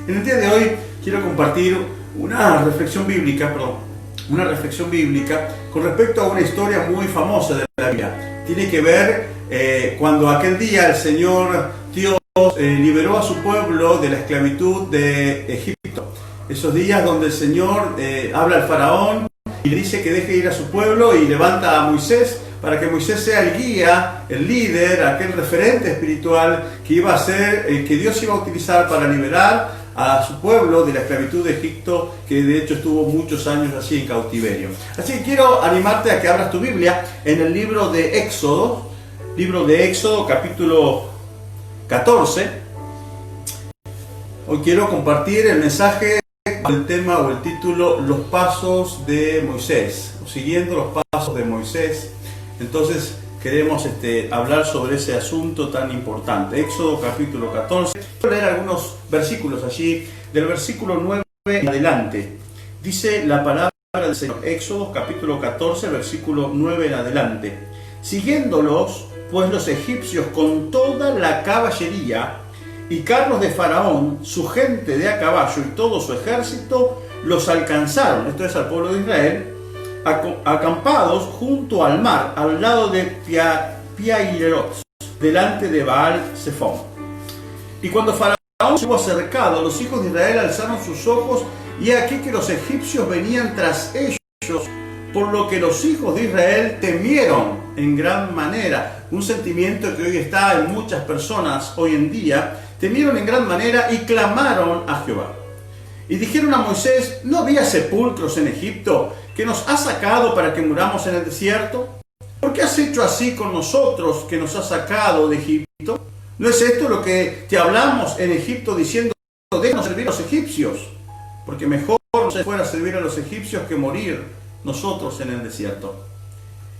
En el día de hoy quiero compartir una reflexión bíblica con respecto a una historia muy famosa de la Biblia. Tiene que ver cuando aquel día el Señor Dios liberó a su pueblo de la esclavitud de Egipto. Esos días donde el Señor habla al faraón y le dice que deje ir a su pueblo y levanta a Moisés para que Moisés sea el guía, el líder, aquel referente espiritual que iba a ser, que Dios iba a utilizar para liberar a su pueblo de la esclavitud de Egipto, que de hecho estuvo muchos años así en cautiverio. Así que quiero animarte a que abras tu Biblia en el libro de Éxodo, capítulo 14. Hoy quiero compartir el mensaje, el tema o el título, Los Pasos de Moisés, o siguiendo los pasos de Moisés. Entonces queremos hablar sobre ese asunto tan importante. Éxodo capítulo 14. Voy a leer algunos versículos allí, del versículo 9 en adelante. Dice la palabra del Señor. Éxodo capítulo 14, versículo 9 en adelante. Siguiéndolos, pues los egipcios con toda la caballería y carros de Faraón, su gente de a caballo y todo su ejército, los alcanzaron, esto es al pueblo de Israel, acampados junto al mar, al lado de Pi-Hahirot, delante de Baal-Zephón. Y cuando Faraón se hubo acercado, los hijos de Israel alzaron sus ojos, y aquí que los egipcios venían tras ellos, por lo que los hijos de Israel temieron en gran manera. Un sentimiento que hoy está en muchas personas hoy en día. Temieron en gran manera y clamaron a Jehová. Y dijeron a Moisés: ¿no había sepulcros en Egipto que nos has sacado para que muramos en el desierto? ¿Por qué has hecho así con nosotros que nos has sacado de Egipto? ¿No es esto lo que te hablamos en Egipto diciendo: déjanos servir a los egipcios? Porque mejor nos fuera servir a los egipcios que morir nosotros en el desierto.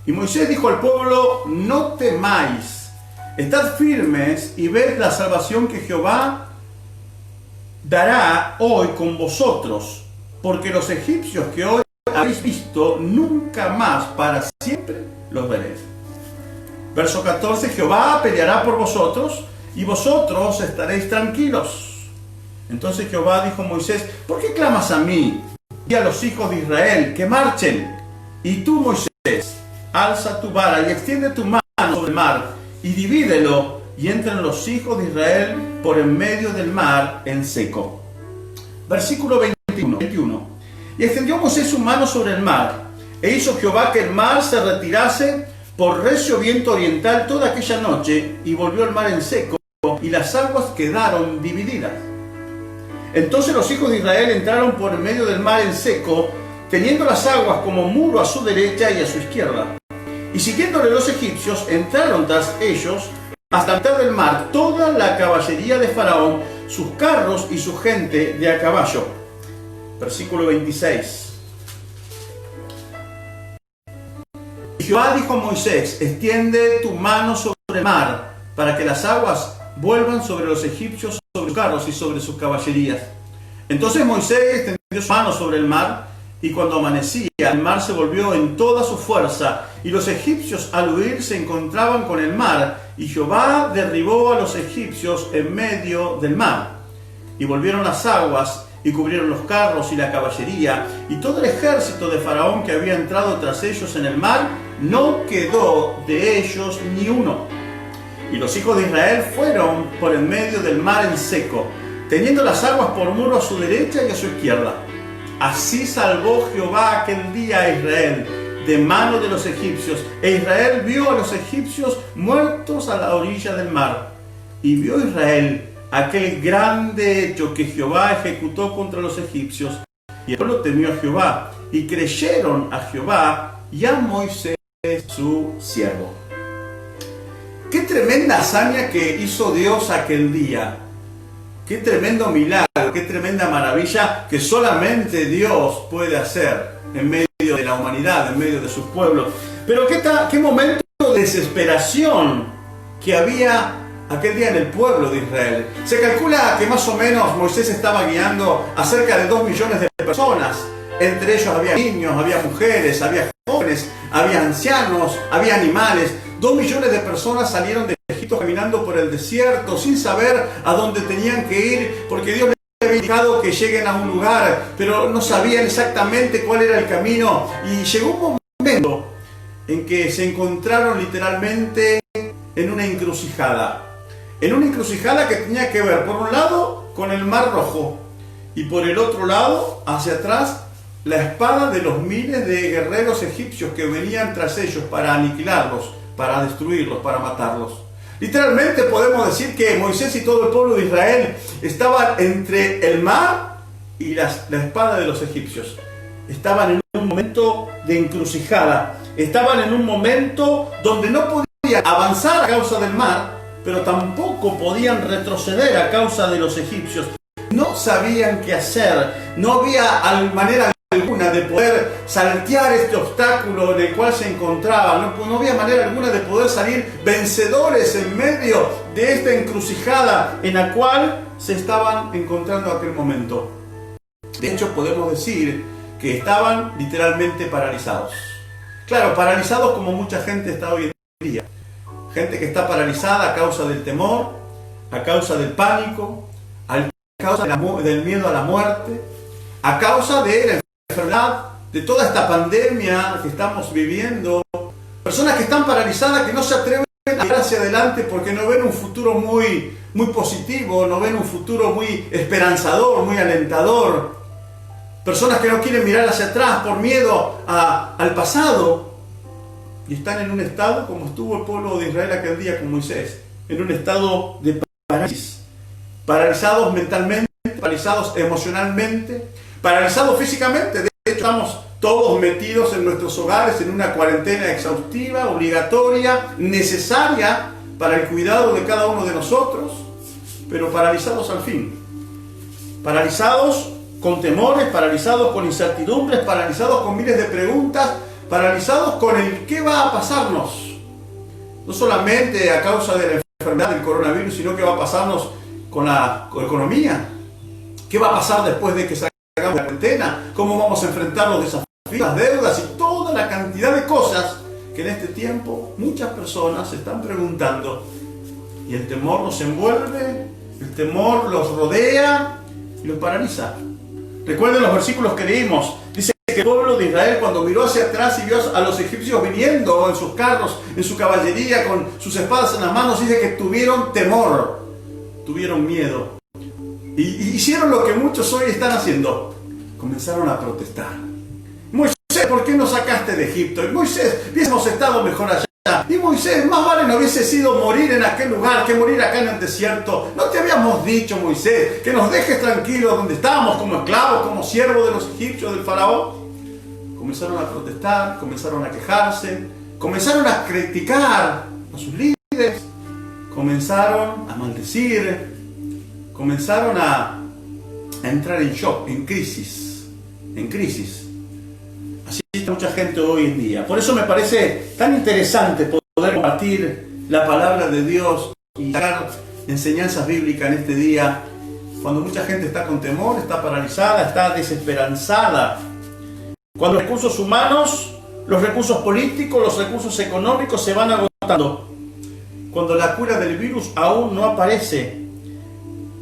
Y Moisés dijo al pueblo: no temáis, estad firmes y ved la salvación que Jehová dará hoy con vosotros, porque los egipcios que hoy habéis visto, nunca más para siempre los veréis. Verso 14: Jehová peleará por vosotros y vosotros estaréis tranquilos. Entonces Jehová dijo a Moisés: ¿por qué clamas a mí? Di a los hijos de Israel que marchen. Y tú, Moisés, alza tu vara y extiende tu mano sobre el mar y divídelo, y entren los hijos de Israel por en medio del mar en seco. Versículo 21. Y extendió Moisés su mano sobre el mar, e hizo Jehová que el mar se retirase por recio viento oriental toda aquella noche, y volvió el mar en seco, y las aguas quedaron divididas. Entonces los hijos de Israel entraron por en medio del mar en seco, teniendo las aguas como muro a su derecha y a su izquierda. Y siguiéndole los egipcios, entraron tras ellos hasta la mitad del mar toda la caballería de Faraón, sus carros y su gente de a caballo. Versículo 26. Y Jehová dijo a Moisés: extiende tu mano sobre el mar, para que las aguas vuelvan sobre los egipcios, sobre sus carros y sobre sus caballerías. Entonces Moisés extendió su mano sobre el mar, y cuando amanecía, el mar se volvió en toda su fuerza, y los egipcios al huir se encontraban con el mar, y Jehová derribó a los egipcios en medio del mar. Y volvieron las aguas, y cubrieron los carros y la caballería, y todo el ejército de Faraón que había entrado tras ellos en el mar, no quedó de ellos ni uno. Y los hijos de Israel fueron por en medio del mar en seco, teniendo las aguas por muro a su derecha y a su izquierda. Así salvó Jehová aquel día a Israel de mano de los egipcios, e Israel vio a los egipcios muertos a la orilla del mar. Y vio Israel aquel grande hecho que Jehová ejecutó contra los egipcios, y el pueblo temió a Jehová, y creyeron a Jehová y a Moisés su siervo. Qué tremenda hazaña que hizo Dios aquel día. Qué tremendo milagro, qué tremenda maravilla que solamente Dios puede hacer en medio de la humanidad, en medio de sus pueblos. Pero qué momento de desesperación que había aquel día en el pueblo de Israel. Se calcula que más o menos Moisés estaba guiando a cerca de 2 millones de personas. Entre ellos había niños, había mujeres, había jóvenes, había ancianos, había animales. 2 millones de personas salieron de Egipto caminando por el desierto sin saber a dónde tenían que ir, porque Dios les había indicado que lleguen a un lugar, pero no sabían exactamente cuál era el camino. Y llegó un momento en que se encontraron literalmente en una encrucijada. En una encrucijada que tenía que ver, por un lado, con el Mar Rojo, y por el otro lado, hacia atrás, la espada de los miles de guerreros egipcios que venían tras ellos para aniquilarlos, para destruirlos, para matarlos. Literalmente podemos decir que Moisés y todo el pueblo de Israel estaban entre el mar y la espada de los egipcios. Estaban en un momento de encrucijada. Estaban en un momento donde no podían avanzar a causa del mar, pero tampoco podían retroceder a causa de los egipcios. No sabían qué hacer. No había manera alguna de poder saltear este obstáculo en el cual se encontraban. No había manera alguna de poder salir vencedores en medio de esta encrucijada en la cual se estaban encontrando en aquel momento. De hecho, podemos decir que estaban literalmente paralizados. Claro, paralizados como mucha gente está hoy en día. Gente que está paralizada a causa del temor, a causa del pánico, a causa del miedo a la muerte, a causa de la enfermedad, de toda esta pandemia que estamos viviendo. Personas que están paralizadas, que no se atreven a ir hacia adelante porque no ven un futuro muy positivo, no ven un futuro muy esperanzador, muy alentador. Personas que no quieren mirar hacia atrás por miedo al pasado. Y están en un estado como estuvo el pueblo de Israel aquel día con Moisés, en un estado de parálisis, paralizados mentalmente, paralizados emocionalmente, paralizados físicamente. De hecho, estamos todos metidos en nuestros hogares en una cuarentena exhaustiva, obligatoria, necesaria para el cuidado de cada uno de nosotros, pero paralizados al fin, paralizados con temores, paralizados con incertidumbres, paralizados con miles de preguntas, paralizados con el qué va a pasarnos, no solamente a causa de la enfermedad del coronavirus, sino qué va a pasarnos con la economía, qué va a pasar después de que salgamos de la cuarentena, cómo vamos a enfrentar los desafíos, las deudas y toda la cantidad de cosas que en este tiempo muchas personas se están preguntando. Y el temor los envuelve, el temor los rodea y los paraliza. Recuerden los versículos que leímos. Dice que el pueblo de Israel, cuando miró hacia atrás y vio a los egipcios viniendo en sus carros, en su caballería, con sus espadas en las manos, dice que tuvieron temor, tuvieron miedo. Y hicieron lo que muchos hoy están haciendo. Comenzaron a protestar. Moisés, ¿por qué nos sacaste de Egipto? Y Moisés, hubiésemos estado mejor allá. Y Moisés, más vale no hubiese sido morir en aquel lugar que morir acá en el desierto. ¿No te habíamos dicho, Moisés, que nos dejes tranquilos donde estábamos como esclavos, como siervos de los egipcios, del faraón? Comenzaron a protestar, comenzaron a quejarse, comenzaron a criticar a sus líderes, comenzaron a maldecir, comenzaron a entrar en shock, en crisis. Así está mucha gente hoy en día. Por eso me parece tan interesante poder compartir la palabra de Dios y dar enseñanzas bíblicas en este día, cuando mucha gente está con temor, está paralizada, está desesperanzada. Cuando los recursos humanos, los recursos políticos, los recursos económicos se van agotando. Cuando la cura del virus aún no aparece.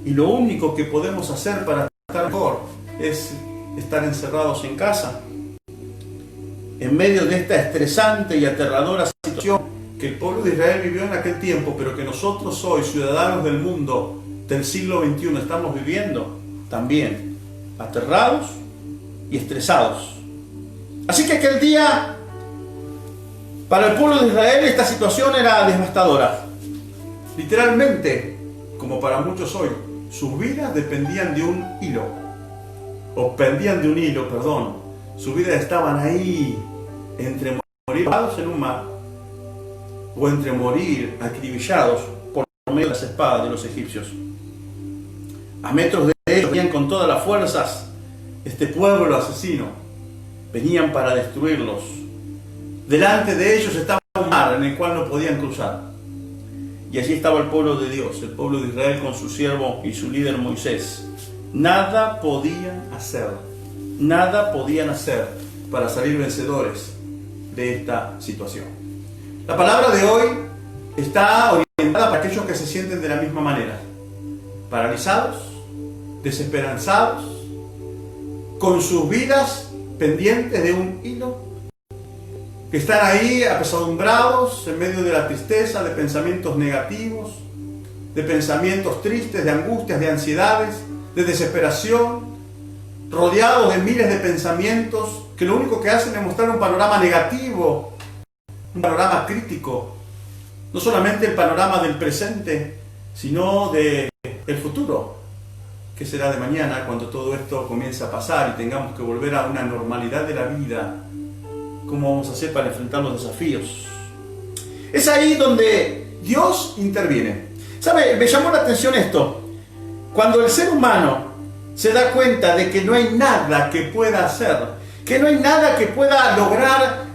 Y lo único que podemos hacer para estar mejor es estar encerrados en casa. En medio de esta estresante y aterradora situación que el pueblo de Israel vivió en aquel tiempo, pero que nosotros hoy, ciudadanos del mundo del siglo XXI, estamos viviendo también aterrados y estresados. Así que aquel día, para el pueblo de Israel, esta situación era devastadora. Literalmente, como para muchos hoy, sus vidas dependían de un hilo. O pendían de un hilo, perdón. Sus vidas estaban ahí, entre morir ahogados en un mar, o entre morir acribillados por medio de las espadas de los egipcios. A metros de ellos venían con todas las fuerzas este pueblo asesino. Venían para destruirlos. Delante de ellos estaba un mar en el cual no podían cruzar. Y allí estaba el pueblo de Dios, el pueblo de Israel con su siervo y su líder Moisés. Nada podían hacer para salir vencedores de esta situación. La palabra de hoy está orientada para aquellos que se sienten de la misma manera, paralizados, desesperanzados, con sus vidas pendientes de un hilo, que están ahí apesadumbrados en medio de la tristeza, de pensamientos negativos, de pensamientos tristes, de angustias, de ansiedades, de desesperación, rodeados de miles de pensamientos que lo único que hacen es mostrar un panorama negativo, un panorama crítico, no solamente el panorama del presente, sino del futuro, que será de mañana cuando todo esto comience a pasar y tengamos que volver a una normalidad de la vida. ¿Cómo vamos a hacer para enfrentar los desafíos? Es ahí donde Dios interviene. ¿Sabe? Me llamó la atención esto. Cuando el ser humano se da cuenta de que no hay nada que pueda hacer, que no hay nada que pueda lograr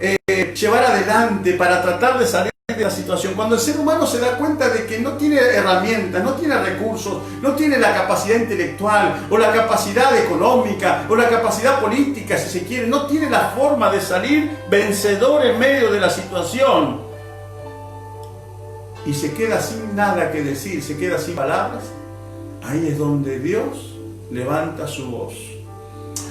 llevar adelante para tratar de salir de la situación, cuando el ser humano se da cuenta de que no tiene herramientas, no tiene recursos, no tiene la capacidad intelectual o la capacidad económica o la capacidad política, si se quiere, no tiene la forma de salir vencedor en medio de la situación y se queda sin nada que decir, se queda sin palabras, ahí es donde Dios levanta su voz.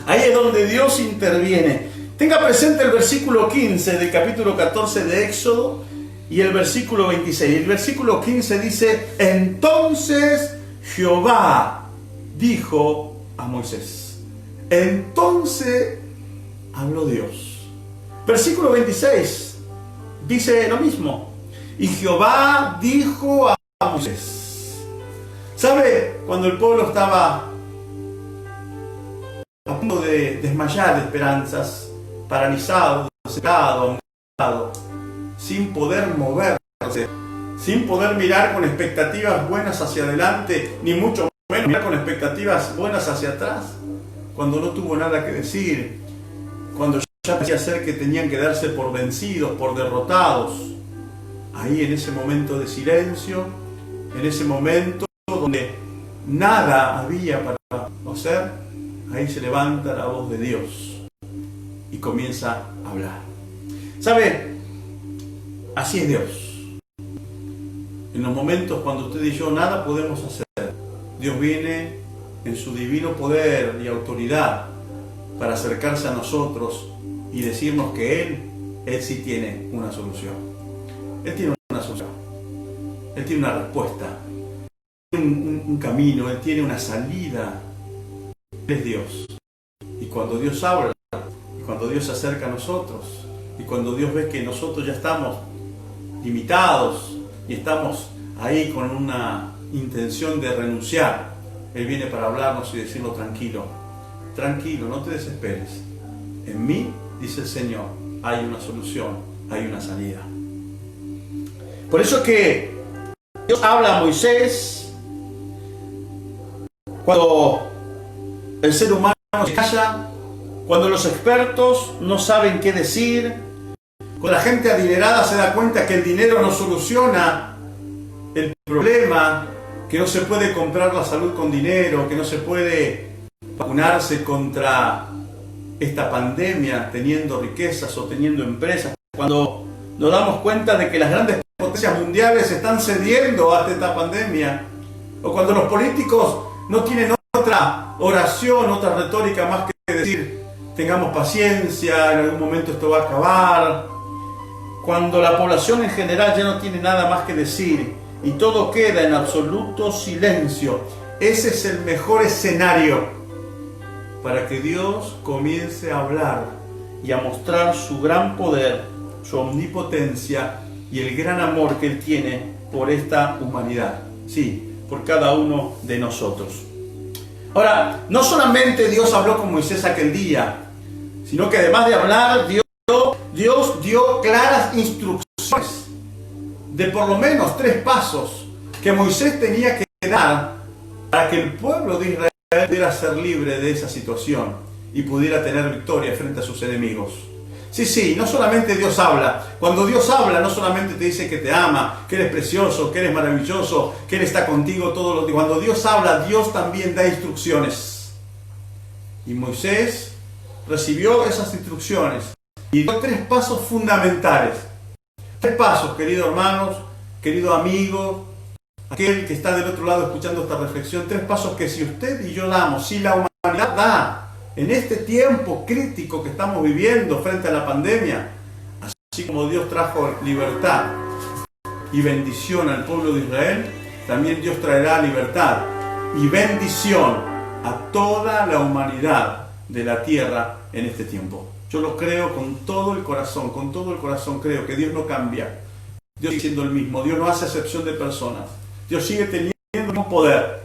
Ahí es donde Dios interviene. Tenga presente el versículo 15 del capítulo 14 de Éxodo y el versículo 26. El versículo 15 dice: entonces Jehová dijo a Moisés. Entonces habló Dios. Versículo 26 dice lo mismo. Y Jehová dijo a Moisés. ¿Sabe? Cuando el pueblo estaba a punto de desmayar de esperanzas, paralizado, secado, sin poder moverse, sin poder mirar con expectativas buenas hacia adelante, ni mucho menos mirar con expectativas buenas hacia atrás, cuando no tuvo nada que decir, cuando ya parecía ser que tenían que darse por vencidos, por derrotados, ahí en ese momento de silencio, en ese momento donde nada había para hacer, ahí se levanta la voz de Dios y comienza a hablar. ¿Sabe? Así es Dios. En los momentos cuando usted y yo nada podemos hacer, Dios viene en su divino poder y autoridad para acercarse a nosotros y decirnos que Él sí tiene una solución. Él tiene una solución. Él tiene una respuesta. Un camino, Él tiene una salida. Él es Dios. Y cuando Dios habla, y cuando Dios se acerca a nosotros, y cuando Dios ve que nosotros ya estamos limitados y estamos ahí con una intención de renunciar, Él viene para hablarnos y decirnos: tranquilo, tranquilo, no te desesperes. En mí, dice el Señor, hay una solución, hay una salida. Por eso que Dios habla a Moisés cuando el ser humano se calla, cuando los expertos no saben qué decir, cuando la gente adinerada se da cuenta que el dinero no soluciona el problema, que no se puede comprar la salud con dinero, que no se puede vacunarse contra esta pandemia teniendo riquezas o teniendo empresas, cuando nos damos cuenta de que las grandes potencias mundiales están cediendo ante esta pandemia, o cuando los políticos no tienen otra oración, otra retórica más que decir: tengamos paciencia, en algún momento esto va a acabar. Cuando la población en general ya no tiene nada más que decir y todo queda en absoluto silencio, ese es el mejor escenario para que Dios comience a hablar y a mostrar su gran poder, su omnipotencia y el gran amor que Él tiene por esta humanidad. Sí, por cada uno de nosotros. Ahora, no solamente Dios habló con Moisés aquel día, sino que además de hablar, Dios dio claras instrucciones de por lo menos 3 pasos que Moisés tenía que dar para que el pueblo de Israel pudiera ser libre de esa situación y pudiera tener victoria frente a sus enemigos. Sí, no solamente Dios habla. Cuando Dios habla, no solamente te dice que te ama, que eres precioso, que eres maravilloso, que Él está contigo todo lo que... Cuando Dios habla, Dios también da instrucciones. Y Moisés recibió esas instrucciones y dio 3 pasos fundamentales. 3 pasos, queridos hermanos, querido amigo, aquel que está del otro lado escuchando esta reflexión, 3 pasos que si usted y yo damos, si la humanidad da, en este tiempo crítico que estamos viviendo frente a la pandemia, así como Dios trajo libertad y bendición al pueblo de Israel, también Dios traerá libertad y bendición a toda la humanidad de la tierra en este tiempo. Yo lo creo con todo el corazón creo que Dios no cambia. Dios sigue siendo el mismo, Dios no hace excepción de personas. Dios sigue teniendo el mismo poder.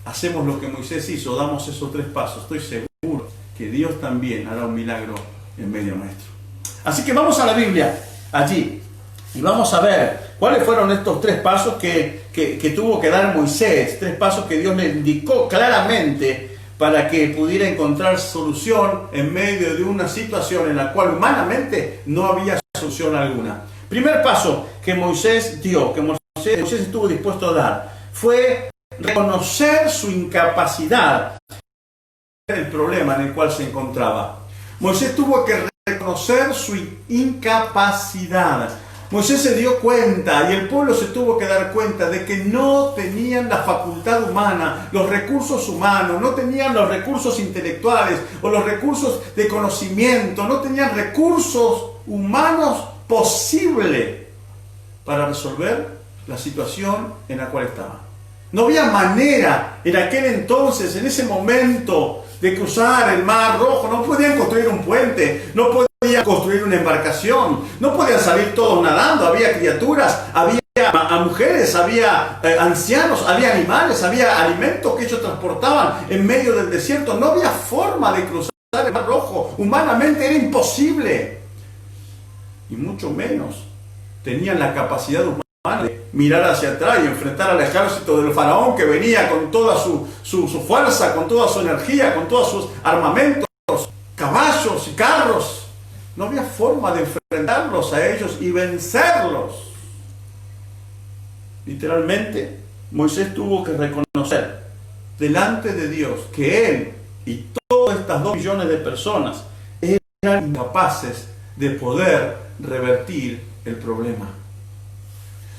Hacemos lo que Moisés hizo, damos esos 3 pasos. Estoy seguro que Dios también hará un milagro en medio nuestro. Así que vamos a la Biblia, allí, y vamos a ver cuáles fueron estos 3 pasos que tuvo que dar Moisés. 3 pasos que Dios le indicó claramente para que pudiera encontrar solución en medio de una situación en la cual humanamente no había solución alguna. Primer paso que Moisés dio, que Moisés estuvo dispuesto a dar, fue reconocer su incapacidad el problema en el cual se encontraba. Moisés tuvo que reconocer su incapacidad. Moisés se dio cuenta y el pueblo se tuvo que dar cuenta de que no tenían la facultad humana, los recursos humanos, no tenían los recursos intelectuales o los recursos de conocimiento, no tenían recursos humanos posibles para resolver la situación en la cual estaban. No había manera en aquel entonces, en ese momento, de cruzar el Mar Rojo. No podían construir un puente, no podían construir una embarcación, no podían salir todos nadando. Había criaturas, había mujeres, había ancianos, había animales, había alimentos que ellos transportaban en medio del desierto. No había forma de cruzar el Mar Rojo. Humanamente era imposible. Y mucho menos tenían la capacidad humana de mirar hacia atrás y enfrentar al ejército del faraón que venía con toda su fuerza, con toda su energía, con todos sus armamentos, caballos y carros. No había forma de enfrentarlos a ellos y vencerlos. Literalmente, Moisés tuvo que reconocer delante de Dios que él y todas estas 2 millones de personas eran incapaces de poder revertir el problema.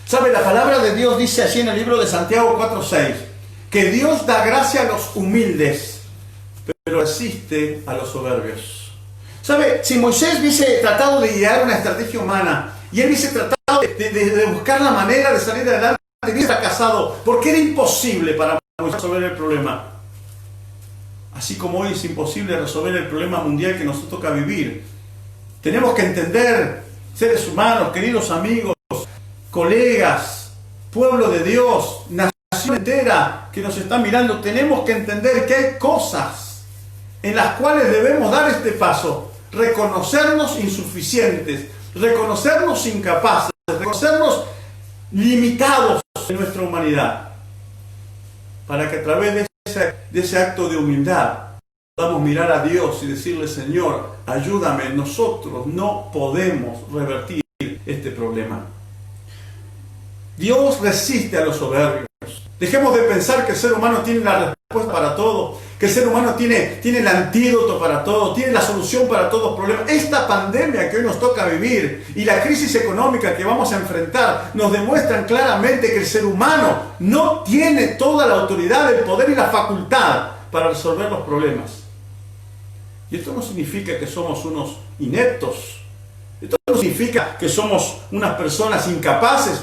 ¿Sabe? La palabra de Dios dice así en el libro de Santiago 4:6, que Dios da gracia a los humildes, pero resiste a los soberbios. ¿Sabe? Si Moisés hubiese tratado de idear una estrategia humana y él hubiese tratado de buscar la manera de salir adelante, hubiese fracasado, porque era imposible para Moisés resolver el problema. Así como hoy es imposible resolver el problema mundial que nos toca vivir. Tenemos que entender, seres humanos, queridos amigos, colegas, pueblo de Dios, nación entera que nos está mirando, tenemos que entender que hay cosas en las cuales debemos dar este paso, reconocernos insuficientes, reconocernos incapaces, reconocernos limitados en nuestra humanidad, para que a través de ese acto de humildad podamos mirar a Dios y decirle: Señor, ayúdame, nosotros no podemos revertir este problema. Dios resiste a los soberbios. Dejemos de pensar que el ser humano tiene la respuesta para todo, que el ser humano tiene el antídoto para todo, tiene la solución para todos los problemas. Esta pandemia que hoy nos toca vivir y la crisis económica que vamos a enfrentar nos demuestran claramente que el ser humano no tiene toda la autoridad, el poder y la facultad para resolver los problemas. Y esto no significa que somos unos ineptos. Esto no significa que somos unas personas incapaces.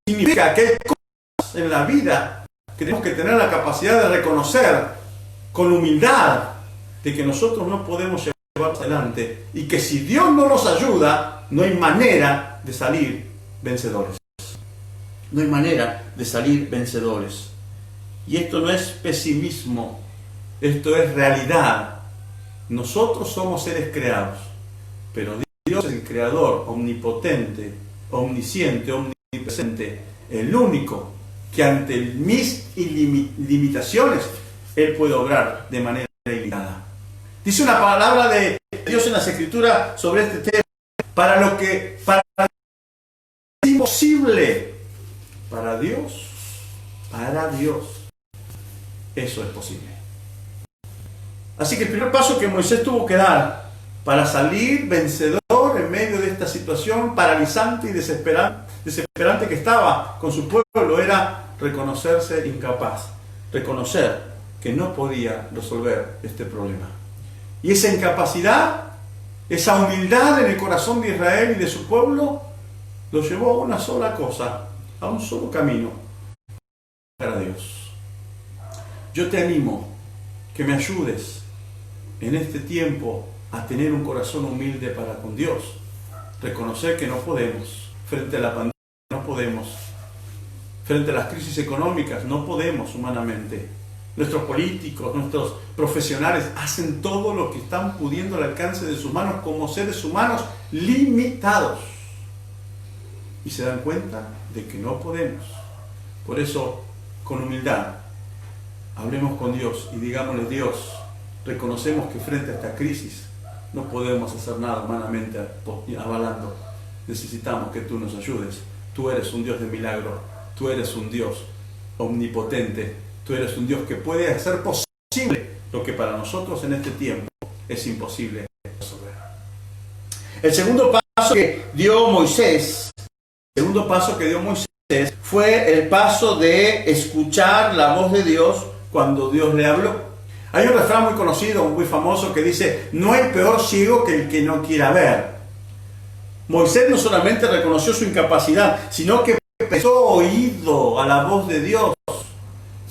Significa que hay cosas en la vida que tenemos que tener la capacidad de reconocer con humildad de que nosotros no podemos llevar adelante y que si Dios no nos ayuda, no hay manera de salir vencedores. No hay manera de salir vencedores. Y esto no es pesimismo, esto es realidad. Nosotros somos seres creados, pero Dios es el creador omnipotente, omnisciente, omnipresente, el único que ante mis limitaciones Él puede obrar de manera ilimitada. Dice una palabra de Dios en las Escrituras sobre este tema: para lo que es imposible, para Dios, eso es posible. Así que el primer paso que Moisés tuvo que dar para salir vencedor en medio de esta situación situación paralizante y desesperante que estaba con su pueblo era reconocerse incapaz, reconocer que no podía resolver este problema. Y esa incapacidad, esa humildad en el corazón de Israel y de su pueblo, lo llevó a una sola cosa, a un solo camino, para Dios. Yo te animo que me ayudes en este tiempo a tener un corazón humilde para con Dios. Reconocer que no podemos, frente a la pandemia no podemos, frente a las crisis económicas no podemos humanamente. Nuestros políticos, nuestros profesionales hacen todo lo que están pudiendo al alcance de sus manos como seres humanos limitados. Y se dan cuenta de que no podemos. Por eso, con humildad, hablemos con Dios y digámosle: Dios, reconocemos que frente a esta crisis no podemos hacer nada humanamente avalando. Necesitamos que tú nos ayudes. Tú eres un Dios de milagro. Tú eres un Dios omnipotente. Tú eres un Dios que puede hacer posible lo que para nosotros en este tiempo es imposible resolver. El segundo paso que dio Moisés fue el paso de escuchar la voz de Dios cuando Dios le habló. Hay un refrán muy conocido, muy famoso, que dice: no hay peor ciego que el que no quiera ver. Moisés no solamente reconoció su incapacidad, sino que prestó oído a la voz de Dios.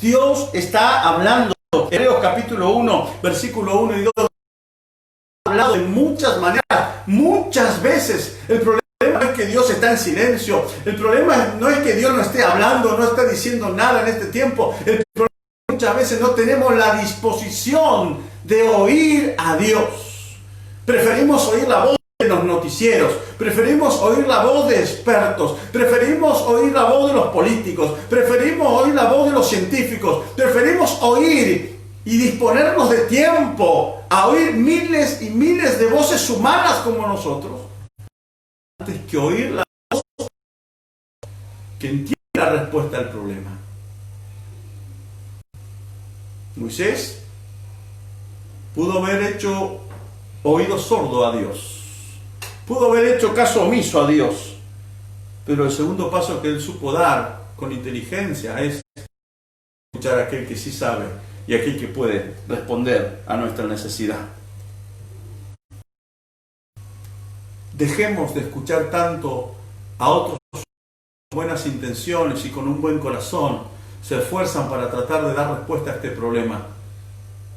Dios está hablando. Hebreos capítulo 1, versículo 1 y 2. Ha hablado de muchas maneras, muchas veces. El problema no es que Dios está en silencio. El problema no es que Dios no esté hablando, no está diciendo nada en este tiempo. El problema es que muchas veces no tenemos la disposición de oír a Dios. Preferimos oír la voz de los noticieros, preferimos oír la voz de expertos, preferimos oír la voz de los políticos, preferimos oír la voz de los científicos, preferimos oír y disponernos de tiempo a oír miles y miles de voces humanas como nosotros, antes que oír la voz que entiende la respuesta al problema. Moisés pudo haber hecho oído sordo a Dios. Pudo haber hecho caso omiso a Dios, pero el segundo paso que él supo dar con inteligencia es escuchar a aquel que sí sabe y a aquel que puede responder a nuestra necesidad. Dejemos de escuchar tanto a otros con buenas intenciones y con un buen corazón se esfuerzan para tratar de dar respuesta a este problema,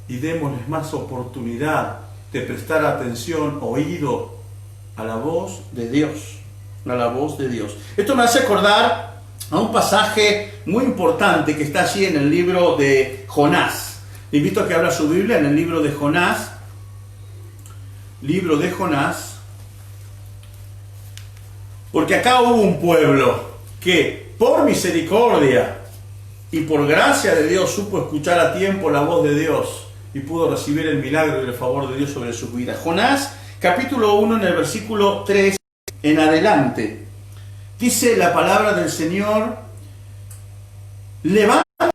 y démosles más oportunidad de prestar atención, oído a la voz de Dios, a la voz de Dios. Esto me hace acordar a un pasaje muy importante que está allí en el libro de Jonás. Le invito a que abra su Biblia en el libro de Jonás. Libro de Jonás. Porque acá hubo un pueblo que por misericordia y por gracia de Dios supo escuchar a tiempo la voz de Dios y pudo recibir el milagro y el favor de Dios sobre sus vidas. Jonás capítulo 1, en el versículo 3 en adelante, dice la palabra del Señor: levanta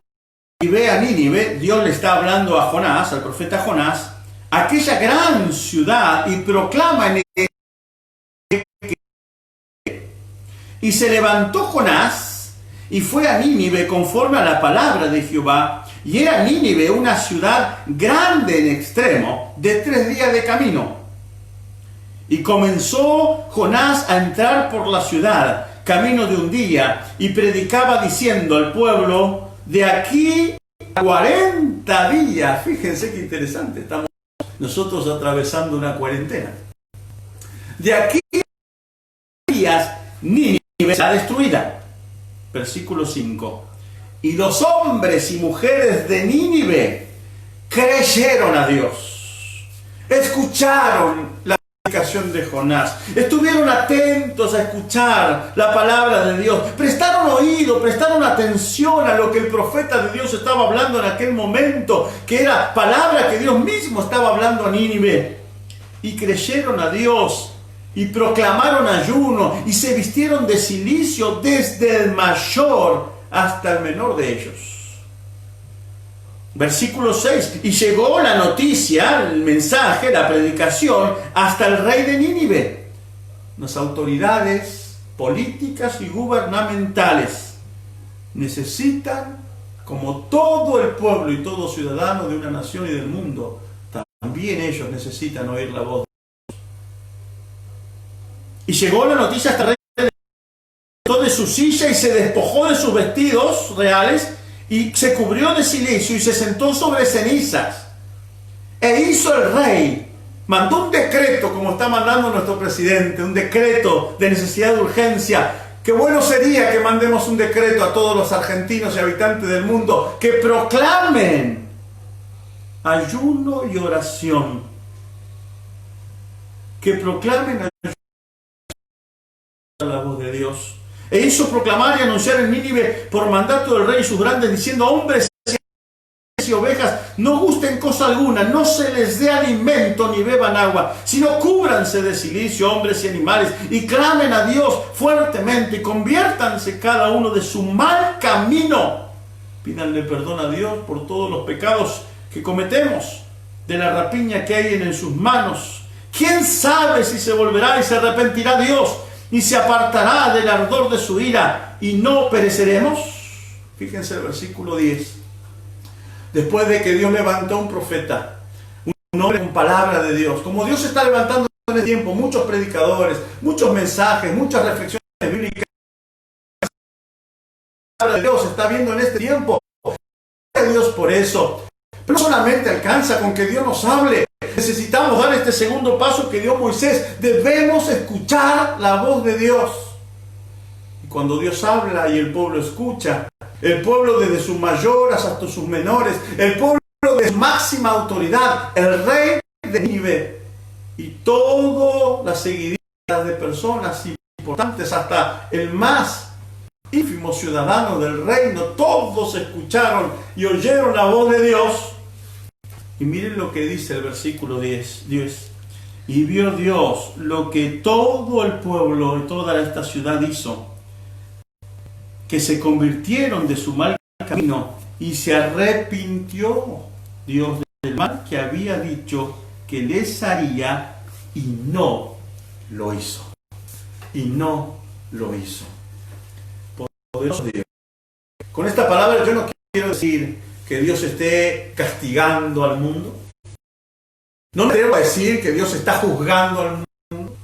y ve a Nínive. Dios le está hablando a Jonás, al profeta Jonás, aquella gran ciudad, y proclama en ella. Y se levantó Jonás y fue a Nínive conforme a la palabra de Jehová, y era Nínive una ciudad grande en extremo, de 3 días de camino. Y comenzó Jonás a entrar por la ciudad, camino de un día, y predicaba diciendo al pueblo: de aquí a 40 días. Fíjense qué interesante, estamos nosotros atravesando una cuarentena. De aquí a días, Nínive será destruida. Versículo 5. Y los hombres y mujeres de Nínive creyeron a Dios, escucharon la predicación de Jonás, estuvieron atentos a escuchar la palabra de Dios, prestaron oído, prestaron atención a lo que el profeta de Dios estaba hablando en aquel momento, que era palabra que Dios mismo estaba hablando a Nínive, y creyeron a Dios y proclamaron ayuno y se vistieron de cilicio desde el mayor hasta el menor de ellos. Versículo 6. Y llegó la noticia, el mensaje, la predicación, hasta el rey de Nínive. las autoridades políticas y gubernamentales necesitan, como todo el pueblo y todo ciudadano de una nación y del mundo, también ellos necesitan oír la voz. Y llegó la noticia hasta el rey de su silla y se despojó de sus vestidos reales y se cubrió de cilicio y se sentó sobre cenizas. E hizo el rey, mandó un decreto, como está mandando nuestro presidente, un decreto de necesidad de urgencia. Qué bueno sería que mandemos un decreto a todos los argentinos y habitantes del mundo que proclamen ayuno y oración. Que proclamen ayuno a la voz de Dios. E hizo proclamar y anunciar en Nínive por mandato del rey y sus grandes, diciendo: hombres y ovejas, no gusten cosa alguna, no se les dé alimento ni beban agua, sino cúbranse de cilicio, hombres y animales, y clamen a Dios fuertemente, y conviértanse cada uno de su mal camino. Pídanle perdón a Dios por todos los pecados que cometemos, de la rapiña que hay en sus manos. ¿Quién sabe si se volverá y se arrepentirá Dios y se apartará del ardor de su ira y no pereceremos? Fíjense el versículo 10. Después de que Dios levantó un profeta, un hombre con palabra de Dios, como Dios está levantando en el tiempo muchos predicadores, muchos mensajes, muchas reflexiones bíblicas, la palabra de Dios está viendo en este tiempo. Dios por eso. Pero no solamente alcanza con que Dios nos hable, necesitamos dar este segundo paso que dio Moisés. Debemos escuchar la voz de Dios. Y cuando Dios habla y el pueblo escucha, el pueblo desde sus mayores hasta sus menores, el pueblo de su máxima autoridad, el rey de Nínive y todas las seguiditas de personas importantes, hasta el más ínfimo ciudadano del reino, todos escucharon y oyeron la voz de Dios. Y miren lo que dice el versículo 10. Y vio Dios lo que todo el pueblo y toda esta ciudad hizo, que se convirtieron de su mal camino, y se arrepintió Dios del mal que había dicho que les haría, y no lo hizo. Y no lo hizo. Poderoso Dios. Con esta palabra yo no quiero decir que Dios esté castigando al mundo. No me atrevo a decir que Dios está juzgando al mundo.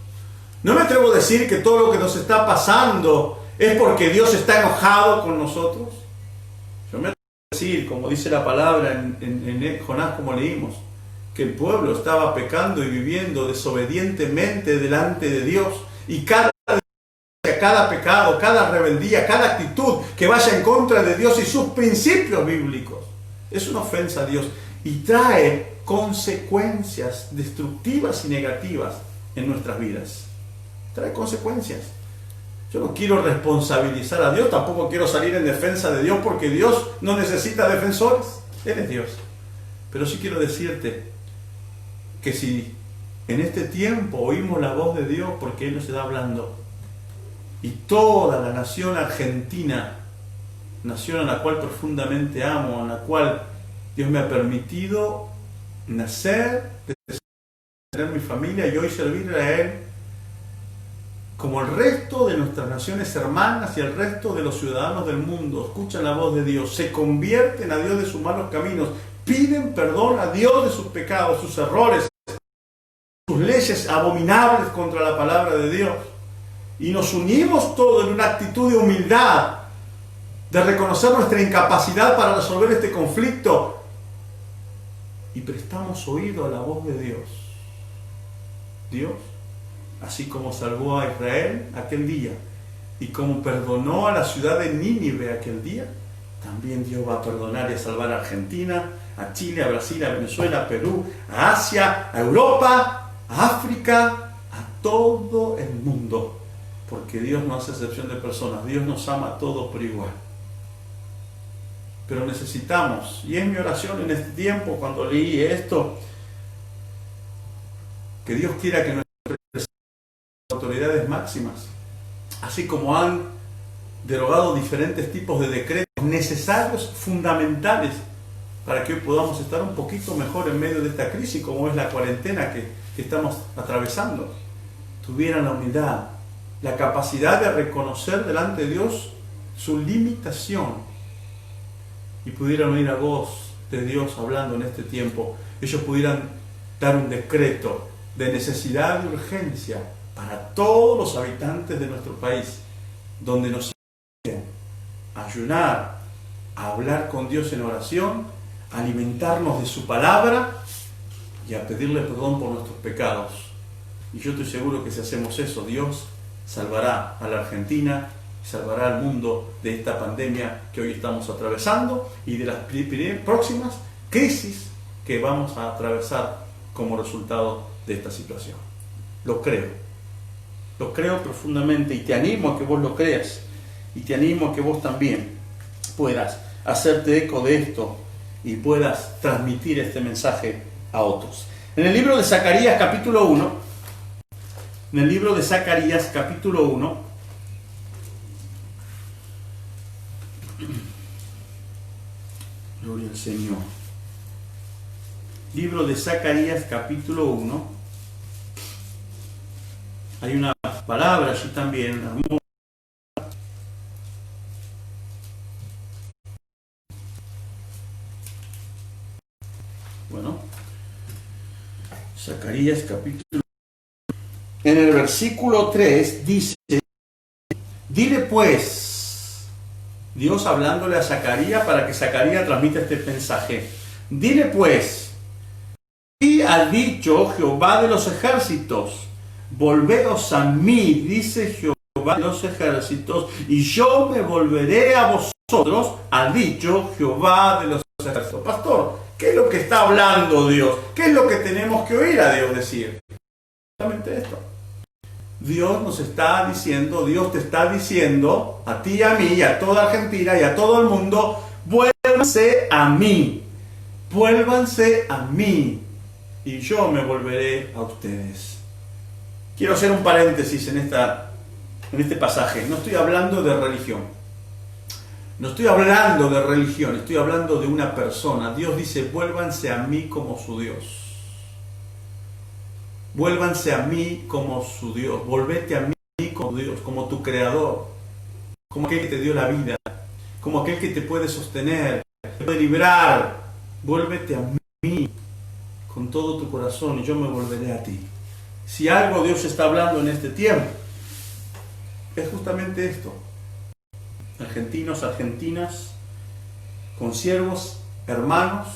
No me atrevo a decir que todo lo que nos está pasando es porque Dios está enojado con nosotros. Yo me atrevo a decir, como dice la palabra en Jonás, como leímos, que el pueblo estaba pecando y viviendo desobedientemente delante de Dios, y cada pecado, cada rebeldía, cada actitud que vaya en contra de Dios y sus principios bíblicos es una ofensa a Dios y trae consecuencias destructivas y negativas en nuestras vidas. Trae consecuencias. Yo no quiero responsabilizar a Dios, tampoco quiero salir en defensa de Dios, porque Dios no necesita defensores. Él es Dios. Pero sí quiero decirte que si en este tiempo oímos la voz de Dios, porque Él nos está hablando, y toda la nación argentina, nación a la cual profundamente amo, a la cual Dios me ha permitido nacer, tener mi familia y hoy servirle a Él, como el resto de nuestras naciones hermanas y el resto de los ciudadanos del mundo, escuchan la voz de Dios, se convierten a Dios de sus malos caminos, piden perdón a Dios de sus pecados, sus errores, sus leyes abominables contra la palabra de Dios, y nos unimos todos en una actitud de humildad, de reconocer nuestra incapacidad para resolver este conflicto, y prestamos oído a la voz de Dios. Dios, así como salvó a Israel aquel día y como perdonó a la ciudad de Nínive aquel día, también Dios va a perdonar y a salvar a Argentina, a Chile, a Brasil, a Venezuela, a Perú, a Asia, a Europa, a África, a todo el mundo, porque Dios no hace excepción de personas. Dios nos ama a todos por igual. Pero necesitamos, y es mi oración en este tiempo cuando leí esto, que Dios quiera que nuestras autoridades máximas, así como han derogado diferentes tipos de decretos necesarios, fundamentales, para que hoy podamos estar un poquito mejor en medio de esta crisis, como es la cuarentena que estamos atravesando. tuvieran la humildad, la capacidad de reconocer delante de Dios su limitación y pudieran oír la voz de Dios hablando en este tiempo, ellos pudieran dar un decreto de necesidad y urgencia para todos los habitantes de nuestro país, donde nos a ayunar, a hablar con Dios en oración, a alimentarnos de su palabra y a pedirle perdón por nuestros pecados. Y yo estoy seguro que si hacemos eso, Dios salvará a la Argentina, salvará al mundo de esta pandemia que hoy estamos atravesando y de las próximas crisis que vamos a atravesar como resultado de esta situación. Lo creo profundamente y te animo a que vos lo creas y te animo a que vos también puedas hacerte eco de esto y puedas transmitir este mensaje a otros. En el libro de Zacarías capítulo 1, gloria al Señor. Libro de Zacarías capítulo 1. Hay una palabra allí también, hermosa. Bueno, Zacarías capítulo. En el versículo 3 dice: dile pues, Dios hablándole a Zacarías para que Zacarías transmita este mensaje. Dile pues, y ha dicho Jehová de los ejércitos, volveos a mí, dice Jehová de los ejércitos, y yo me volveré a vosotros, ha dicho Jehová de los ejércitos. Pastor, ¿qué es lo que está hablando Dios? ¿Qué es lo que tenemos que oír a Dios decir? Exactamente esto. Dios nos está diciendo, Dios te está diciendo, a ti y a mí, y a toda Argentina y a todo el mundo, vuélvanse a mí, y yo me volveré a ustedes. Quiero hacer un paréntesis en este pasaje. No estoy hablando de religión. Estoy hablando de una persona. Dios dice, vuélvanse a mí como su Dios. Vuélvanse a mí como su Dios. Volvete a mí como Dios, como tu creador. Como aquel que te dio la vida. Como aquel que te puede sostener, te puede librar. Vuélvete a mí con todo tu corazón y yo me volveré a ti. Si algo Dios está hablando en este tiempo, es justamente esto. Argentinos, argentinas, consiervos, hermanos,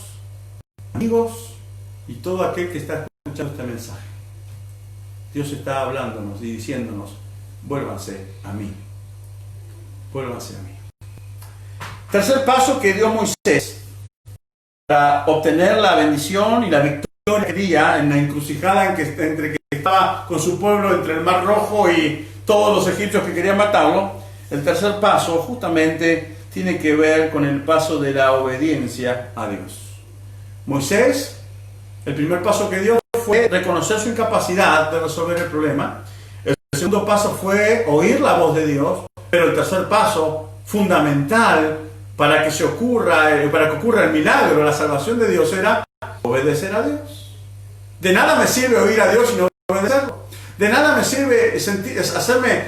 amigos y todo aquel que está escuchando este mensaje. Dios está hablándonos y diciéndonos, vuélvanse a mí. Vuélvanse a mí. Tercer paso que dio Moisés para obtener la bendición y la victoria que quería en la encrucijada entre que estaba con su pueblo entre el Mar Rojo y todos los egipcios que querían matarlo. El tercer paso justamente tiene que ver con el paso de la obediencia a Dios. Moisés, el primer paso que dio fue reconocer su incapacidad de resolver el problema. El segundo paso fue oír la voz de Dios, pero el tercer paso, fundamental para que ocurra el milagro, la salvación de Dios, era obedecer a Dios. De nada me sirve oír a Dios y no obedecerlo. De nada me sirve hacerme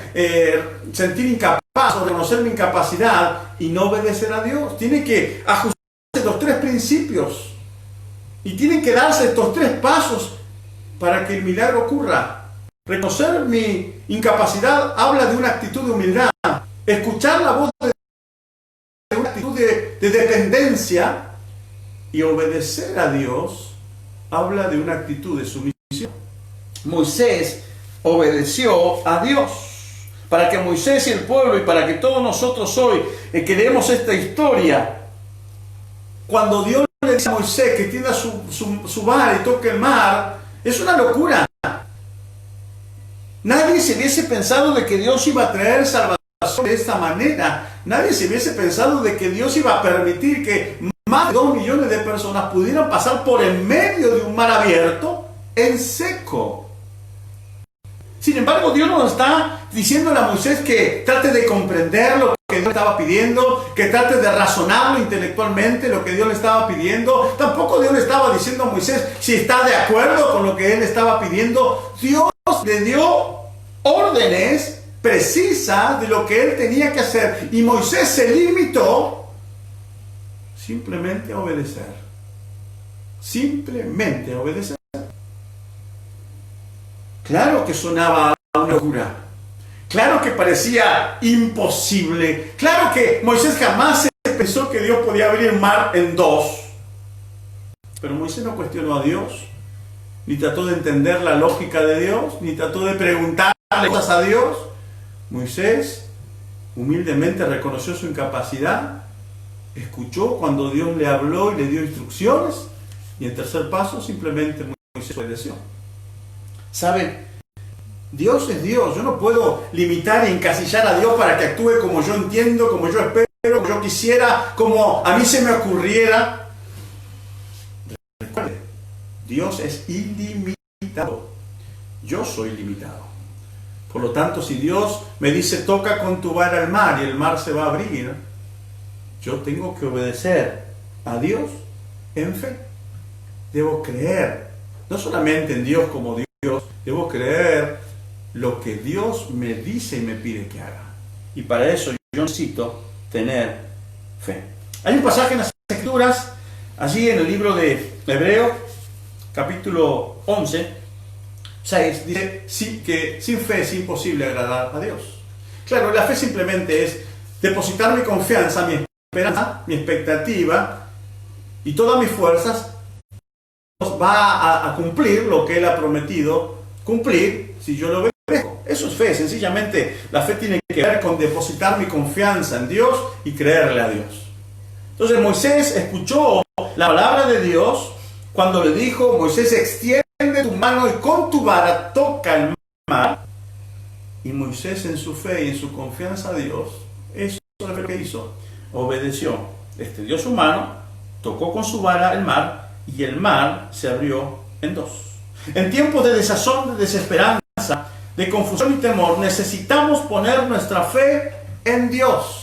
sentir incapaz o reconocer mi incapacidad y no obedecer a Dios. Tiene que ajustarse los tres principios y tienen que darse estos tres pasos para que el milagro ocurra. Reconocer mi incapacidad habla de una actitud de humildad. Escuchar la voz de una actitud de dependencia, y obedecer a Dios habla de una actitud de sumisión. Moisés obedeció a Dios. Para que Moisés y el pueblo y para que todos nosotros hoy que leemos esta historia, cuando Dios le dice a Moisés que tienda su vara y toque el mar, es una locura. Nadie se hubiese pensado de que Dios iba a traer salvación de esta manera. Nadie se hubiese pensado de que Dios iba a permitir que más de 2 millones de personas pudieran pasar por en medio de un mar abierto en seco. Sin embargo, Dios no está diciéndole a Moisés que trate de comprender lo que Dios le estaba pidiendo, que trate de razonarlo intelectualmente lo que Dios le estaba pidiendo. Tampoco Dios le estaba diciendo a Moisés si está de acuerdo con lo que él estaba pidiendo. Dios le dio órdenes precisas de lo que él tenía que hacer. Y Moisés se limitó simplemente a obedecer. Simplemente a obedecer. Claro que sonaba a una locura. Claro que parecía imposible. Claro que Moisés jamás pensó que Dios podía abrir el mar en dos. Pero Moisés no cuestionó a Dios, ni trató de entender la lógica de Dios, ni trató de preguntarle cosas a Dios. Moisés humildemente reconoció su incapacidad, escuchó cuando Dios le habló y le dio instrucciones, y en tercer paso simplemente Moisés obedeció. ¿Saben? Dios es Dios. Yo no puedo limitar e encasillar a Dios para que actúe como yo entiendo, como yo espero, como yo quisiera, como a mí se me ocurriera. Recuerde, Dios es ilimitado. Yo soy limitado. Por lo tanto, si Dios me dice toca con tu vara el mar y el mar se va a abrir, yo tengo que obedecer a Dios en fe. Debo creer, no solamente en Dios como Dios, debo creer lo que Dios me dice y me pide que haga. Y para eso yo necesito tener fe. Hay un pasaje en las Escrituras, allí en el libro de Hebreo, capítulo 11, 6, dice que sin fe es imposible agradar a Dios. Claro, la fe simplemente es depositar mi confianza, mi esperanza, mi expectativa y todas mis fuerzas. Dios va a cumplir lo que Él ha prometido cumplir si yo lo obedezco. Eso es fe. Sencillamente la fe tiene que ver con depositar mi confianza en Dios y creerle a Dios. Entonces Moisés escuchó la palabra de Dios cuando le dijo: Moisés, extiende tu mano y con tu vara toca el mar. Y Moisés, en su fe y en su confianza a Dios, eso es lo que hizo. Obedeció. Extendió su mano, tocó con su vara el mar y el mar se abrió en dos. En tiempos de desazón, de desesperanza, de confusión y temor, necesitamos poner nuestra fe en Dios.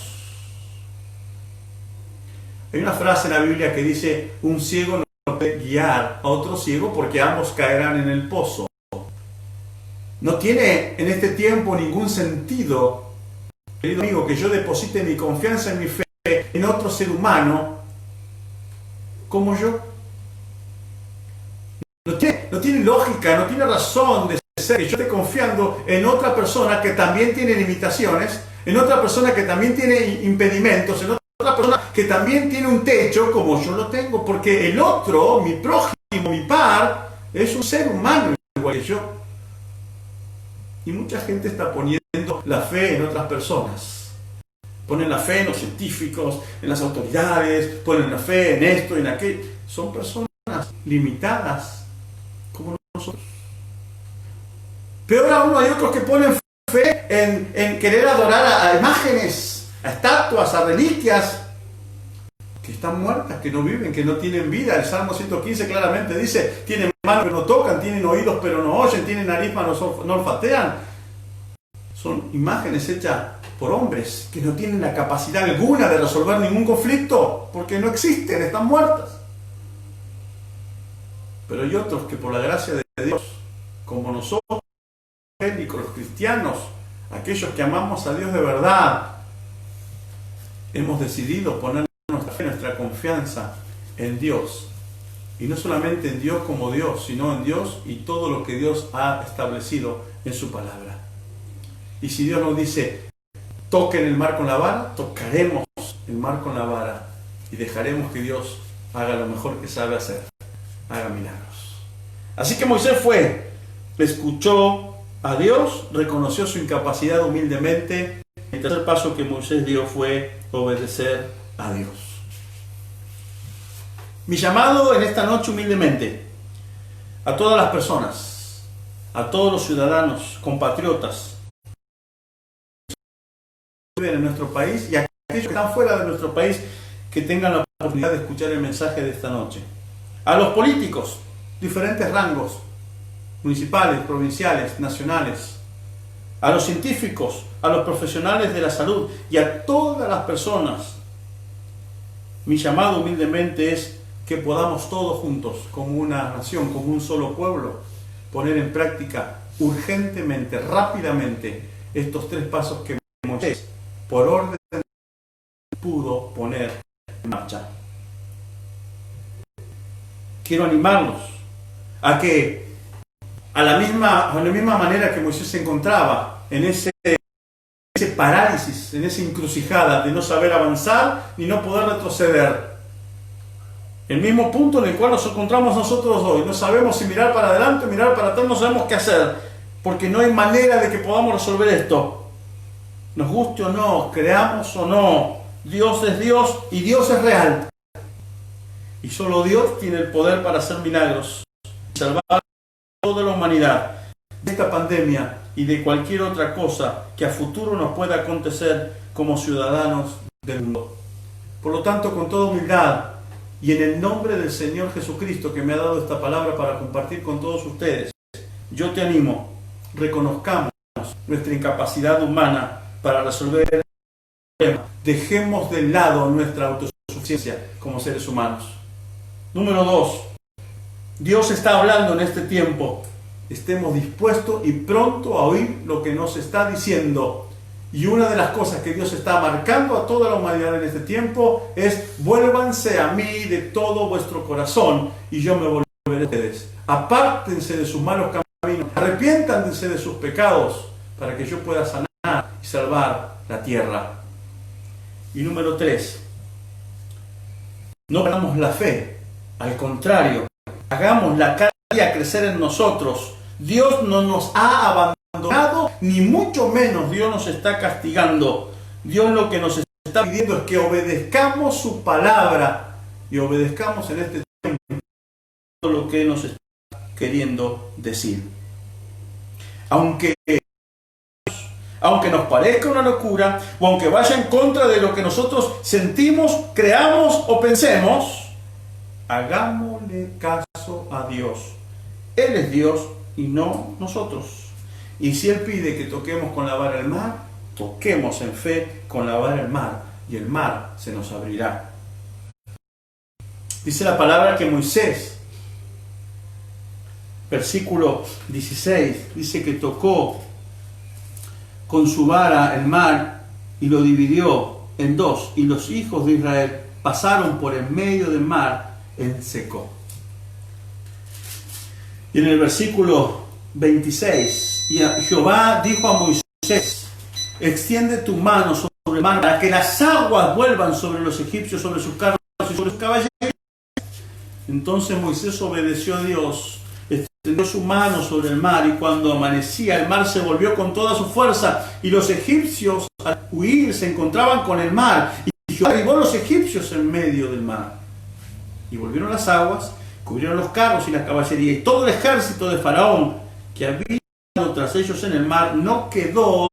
Hay una frase en la Biblia que dice: un ciego no puede guiar a otro ciego porque ambos caerán en el pozo. No tiene en este tiempo ningún sentido, querido amigo, que yo deposite mi confianza en mi fe en otro ser humano como yo. No tiene lógica, no tiene razón de ser que yo esté confiando en otra persona que también tiene limitaciones, en otra persona que también tiene impedimentos, en otra persona que también tiene un techo como yo lo tengo, porque el otro, mi prójimo, mi par, es un ser humano igual que yo. Y mucha gente está poniendo la fe en otras personas. Ponen la fe en los científicos, en las autoridades, ponen la fe en esto y en aquello. Son personas limitadas como nosotros. Peor aún, hay otros que ponen fe en querer adorar a imágenes, a estatuas, a reliquias que están muertas, que no viven, que no tienen vida. El Salmo 115 claramente dice: tienen manos pero no tocan, tienen oídos pero no oyen, tienen nariz pero no olfatean. Son imágenes hechas por hombres que no tienen la capacidad alguna de resolver ningún conflicto, porque no existen, están muertas. Pero hay otros que por la gracia de Dios, como nosotros, los cristianos, aquellos que amamos a Dios de verdad, hemos decidido poner nuestra fe, nuestra confianza en Dios. Y no solamente en Dios como Dios, sino en Dios y todo lo que Dios ha establecido en su palabra. Y si Dios nos dice: toquen el mar con la vara, tocaremos el mar con la vara y dejaremos que Dios haga lo mejor que sabe hacer, haga milagros. Así que Moisés fue, escuchó a Dios, reconoció su incapacidad humildemente. El tercer paso que Moisés dio fue obedecer a Dios. Mi llamado en esta noche humildemente a todas las personas, a todos los ciudadanos, compatriotas que viven en nuestro país y a aquellos que están fuera de nuestro país, que tengan la oportunidad de escuchar el mensaje de esta noche. A los políticos, diferentes rangos, municipales, provinciales, nacionales, a los científicos, a los profesionales de la salud y a todas las personas. Mi llamado humildemente es que podamos todos juntos, como una nación, como un solo pueblo, poner en práctica urgentemente, rápidamente, estos 3 pasos que Moisés, por orden, pudo poner en marcha. Quiero animarlos a que, a la misma manera que Moisés se encontraba en ese parálisis, en esa encrucijada de no saber avanzar ni no poder retroceder, el mismo punto en el cual nos encontramos nosotros hoy, no sabemos si mirar para adelante o mirar para atrás, no sabemos qué hacer, porque no hay manera de que podamos resolver esto. Nos guste o no, creamos o no, Dios es Dios y Dios es real. Y solo Dios tiene el poder para hacer milagros y salvar a toda la humanidad de esta pandemia y de cualquier otra cosa que a futuro nos pueda acontecer como ciudadanos del mundo. Por lo tanto, con toda humildad y en el nombre del Señor Jesucristo que me ha dado esta palabra para compartir con todos ustedes, yo te animo, reconozcamos nuestra incapacidad humana para resolver el problema. Dejemos de lado nuestra autosuficiencia como seres humanos. Número 2. Dios está hablando en este tiempo. Estemos dispuestos y pronto a oír lo que nos está diciendo. Y una de las cosas que Dios está marcando a toda la humanidad en este tiempo es: vuélvanse a mí de todo vuestro corazón y yo me volveré a ustedes. Apártense de sus malos caminos, arrepiéntanse de sus pecados para que yo pueda sanar y salvar la tierra. Y número 3. No perdamos la fe. Al contrario, hagámosla cada día crecer en nosotros. Dios no nos ha abandonado, ni mucho menos Dios nos está castigando. Dios lo que nos está pidiendo es que obedezcamos su palabra y obedezcamos en este tiempo todo lo que nos está queriendo decir. Aunque nos parezca una locura, o aunque vaya en contra de lo que nosotros sentimos, creamos o pensemos, hagámosle caso a Dios. Él es Dios y no nosotros. Y si Él pide que toquemos con la vara el mar, toquemos en fe con la vara el mar, y el mar se nos abrirá. Dice la palabra que Moisés, versículo 16, dice que tocó con su vara el mar y lo dividió en 2, y los hijos de Israel pasaron por el medio del mar en seco. Y en el versículo 26, y Jehová dijo a Moisés: extiende tu mano sobre el mar para que las aguas vuelvan sobre los egipcios, sobre sus carros y sobre sus caballeros. Entonces Moisés obedeció a Dios, extendió su mano sobre el mar, y cuando amanecía el mar se volvió con toda su fuerza, y los egipcios al huir se encontraban con el mar, y Jehová derribó a los egipcios en medio del mar. Y volvieron las aguas, cubrieron los carros y la caballería, y todo el ejército de Faraón que había ido tras ellos en el mar no quedó.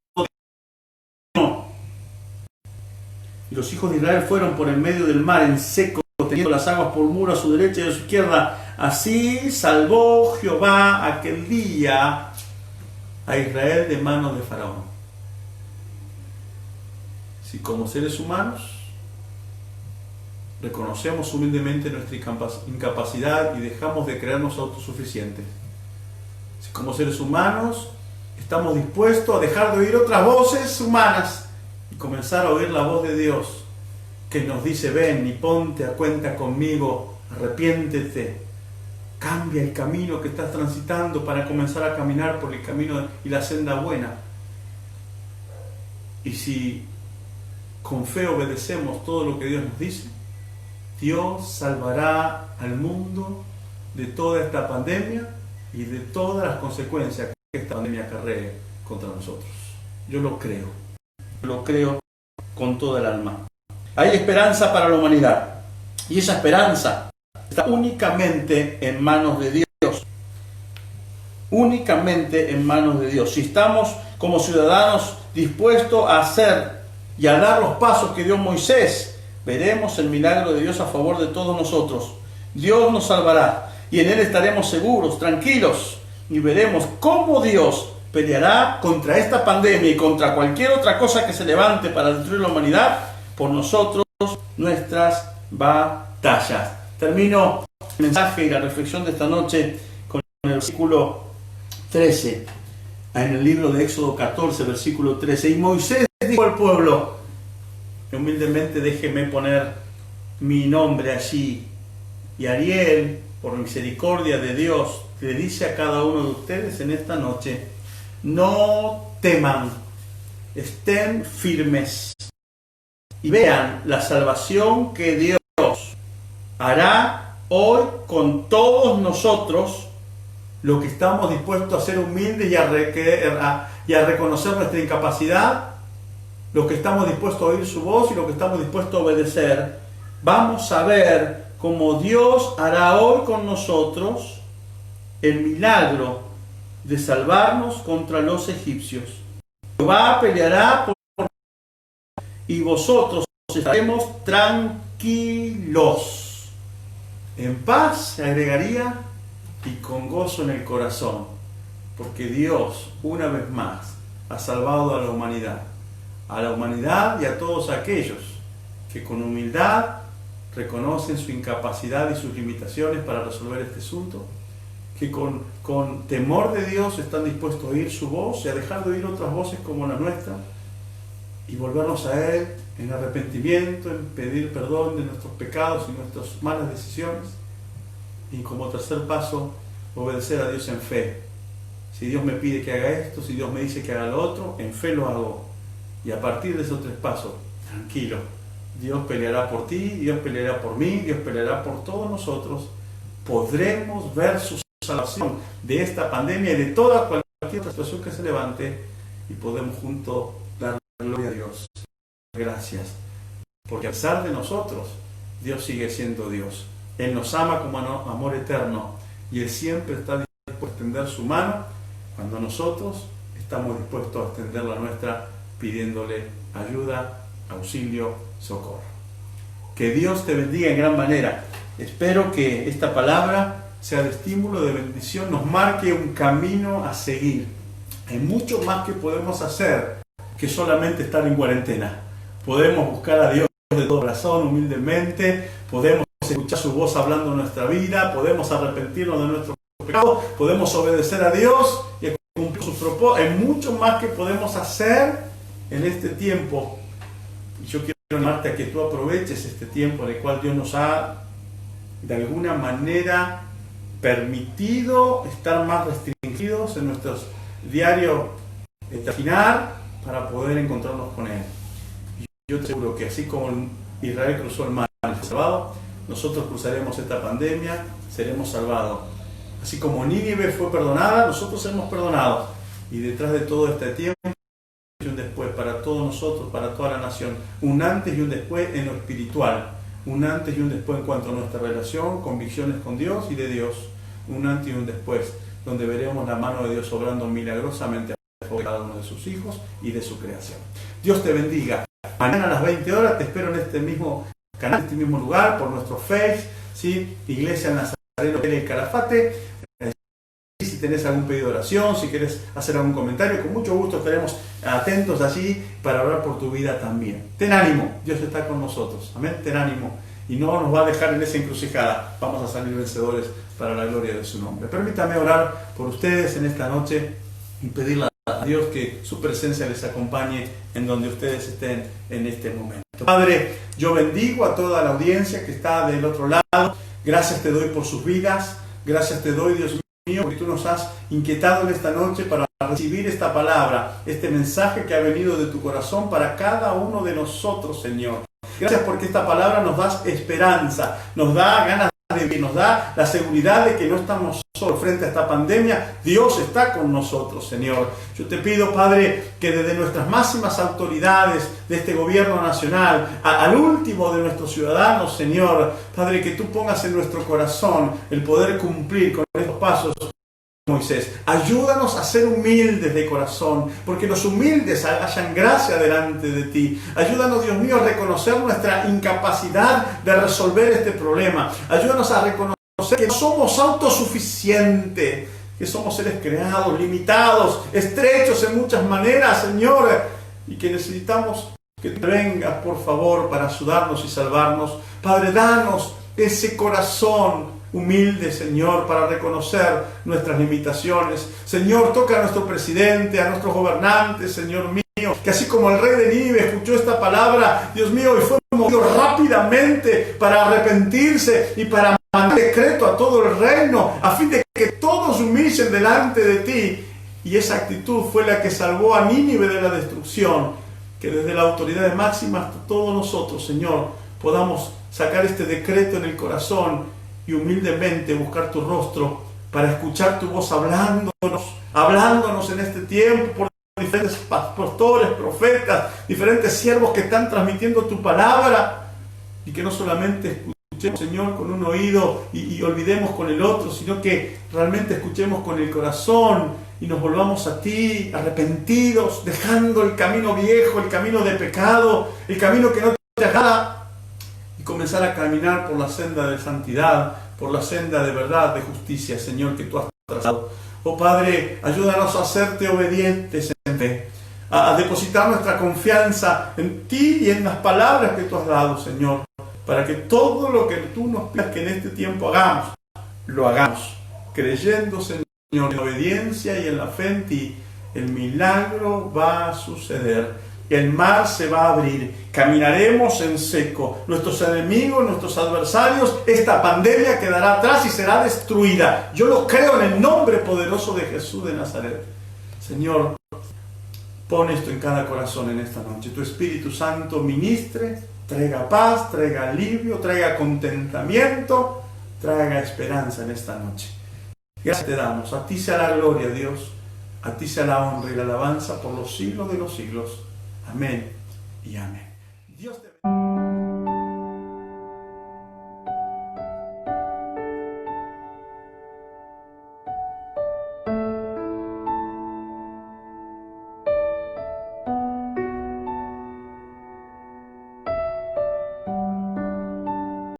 Y los hijos de Israel fueron por el medio del mar en seco, teniendo las aguas por muro a su derecha y a su izquierda. Así salvó Jehová aquel día a Israel de manos de Faraón. Si como seres humanos reconocemos humildemente nuestra incapacidad y dejamos de creernos autosuficientes, si como seres humanos estamos dispuestos a dejar de oír otras voces humanas y comenzar a oír la voz de Dios que nos dice: ven y ponte a cuenta conmigo, arrepiéntete, cambia el camino que estás transitando para comenzar a caminar por el camino y la senda buena. Y si con fe obedecemos todo lo que Dios nos dice, Dios salvará al mundo de toda esta pandemia y de todas las consecuencias que esta pandemia acarree contra nosotros. Yo lo creo con toda el alma. Hay esperanza para la humanidad, y esa esperanza está únicamente en manos de Dios. Únicamente en manos de Dios. Si estamos como ciudadanos dispuestos a hacer y a dar los pasos que dio Moisés, veremos el milagro de Dios a favor de todos nosotros. Dios nos salvará y en Él estaremos seguros, tranquilos, y veremos cómo Dios peleará contra esta pandemia y contra cualquier otra cosa que se levante para destruir la humanidad por nosotros, nuestras batallas. Termino el mensaje y la reflexión de esta noche con el versículo 13. en el libro de Éxodo 14, versículo 13. Y Moisés dijo al pueblo, humildemente déjeme poner mi nombre allí. Y Ariel, por misericordia de Dios, le dice a cada uno de ustedes en esta noche, no teman, estén firmes y vean la salvación que Dios hará hoy con todos nosotros, lo que estamos dispuestos a ser humildes y a reconocer nuestra incapacidad, lo que estamos dispuestos a oír su voz y lo que estamos dispuestos a obedecer. Vamos a ver cómo Dios hará hoy con nosotros el milagro de salvarnos contra los egipcios. Jehová peleará por y vosotros estaremos tranquilos, en paz, se agregaría, y con gozo en el corazón, porque Dios, una vez más, ha salvado a la humanidad y a todos aquellos que con humildad reconocen su incapacidad y sus limitaciones para resolver este asunto, que con temor de Dios están dispuestos a oír su voz y a dejar de oír otras voces como la nuestra y volvernos a Él en arrepentimiento, en pedir perdón de nuestros pecados y nuestras malas decisiones, y como tercer paso, obedecer a Dios en fe. Si Dios me pide que haga esto, si Dios me dice que haga lo otro, en fe lo hago, y a partir de esos tres pasos, tranquilo, Dios peleará por ti, Dios peleará por mí, Dios peleará por todos nosotros. Podremos ver su salvación de esta pandemia y de toda cualquier situación que se levante, y podemos juntos dar gloria a Dios. Gracias, porque a pesar de nosotros, Dios sigue siendo Dios. Él nos ama como amor eterno, y Él siempre está dispuesto a extender su mano cuando nosotros estamos dispuestos a extender la nuestra, pidiéndole ayuda, auxilio, socorro. Que Dios te bendiga en gran manera. Espero que esta palabra sea de estímulo, de bendición, nos marque un camino a seguir. Hay mucho más que podemos hacer que solamente estar en cuarentena. Podemos buscar a Dios de todo corazón, humildemente, podemos escuchar su voz hablando en nuestra vida, podemos arrepentirnos de nuestros pecados, podemos obedecer a Dios y cumplir sus propósitos. Hay mucho más que podemos hacer en este tiempo. Y yo quiero animarte a que tú aproveches este tiempo en el cual Dios nos ha de alguna manera permitido estar más restringidos en nuestros diarios caminar para poder encontrarnos con Él. Yo te aseguro que así como Israel cruzó el mar y fue salvado, nosotros cruzaremos esta pandemia, seremos salvados. Así como Nínive fue perdonada, nosotros seremos perdonados. Y detrás de todo este tiempo, y un después para todos nosotros, para toda la nación, un antes y un después en lo espiritual, un antes y un después en cuanto a nuestra relación, convicciones con Dios y de Dios, un antes y un después, donde veremos la mano de Dios obrando milagrosamente a favor de cada uno de sus hijos y de su creación. Dios te bendiga. Mañana a las 20 horas te espero en este mismo canal, en este mismo lugar, por nuestro Face, ¿sí? Iglesia Nazareno del Calafate. Si tenés algún pedido de oración, si querés hacer algún comentario, con mucho gusto estaremos atentos allí para orar por tu vida también. Ten ánimo, Dios está con nosotros. Amén, ten ánimo. Y no nos va a dejar en esa encrucijada. Vamos a salir vencedores para la gloria de su nombre. Permítame orar por ustedes en esta noche y pedirle a Dios que su presencia les acompañe en donde ustedes estén en este momento. Padre, yo bendigo a toda la audiencia que está del otro lado. Gracias te doy por sus vidas. Gracias te doy, Dios mío, porque tú nos has inquietado en esta noche para recibir esta palabra, este mensaje que ha venido de tu corazón para cada uno de nosotros, Señor. Gracias porque esta palabra nos da esperanza, nos da ganas de vivir, nos da la seguridad de que no estamos solos frente a esta pandemia. Dios está con nosotros, Señor. Yo te pido, Padre, que desde nuestras máximas autoridades de este gobierno nacional al último de nuestros ciudadanos, Señor, Padre, que tú pongas en nuestro corazón el poder cumplir con estos pasos, Moisés. Ayúdanos a ser humildes de corazón, porque los humildes hallan gracia delante de ti. Ayúdanos, Dios mío, a reconocer nuestra incapacidad de resolver este problema. Ayúdanos a reconocer que no somos autosuficientes, que somos seres creados, limitados, estrechos en muchas maneras, Señor, y que necesitamos que tú vengas, por favor, para ayudarnos y salvarnos. Padre, danos ese corazón humildes, Señor, para reconocer nuestras limitaciones. Señor, toca a nuestro presidente, a nuestros gobernantes, Señor mío, que así como el rey de Nínive escuchó esta palabra, Dios mío, y fue movido rápidamente para arrepentirse y para mandar decreto a todo el reino, a fin de que todos humillen delante de ti. Y esa actitud fue la que salvó a Nínive de la destrucción. Que desde la autoridad máxima hasta todos nosotros, Señor, podamos sacar este decreto en el corazón y humildemente buscar tu rostro para escuchar tu voz hablándonos en este tiempo por diferentes pastores, profetas, diferentes siervos que están transmitiendo tu palabra, y que no solamente escuchemos, Señor, con un oído y olvidemos con el otro, sino que realmente escuchemos con el corazón y nos volvamos a ti arrepentidos, dejando el camino viejo, el camino de pecado, el camino que no te agrada, y comenzar a caminar por la senda de santidad, por la senda de verdad, de justicia, Señor, que tú has trazado. Oh Padre, ayúdanos a hacerte obedientes en fe, a depositar nuestra confianza en ti y en las palabras que tú has dado, Señor, para que todo lo que tú nos pidas que en este tiempo hagamos, lo hagamos, creyendo, Señor, en obediencia y en la fe en ti. El milagro va a suceder, el mar se va a abrir, caminaremos en seco, nuestros enemigos, nuestros adversarios, esta pandemia quedará atrás y será destruida. Yo lo creo en el nombre poderoso de Jesús de Nazaret. Señor, pon esto en cada corazón en esta noche. Tu Espíritu Santo ministre, traiga paz, traiga alivio, traiga contentamiento, traiga esperanza en esta noche. Gracias te damos. A ti sea la gloria, Dios. A ti sea la honra y la alabanza por los siglos de los siglos. Amén y amén. Dios te bendiga.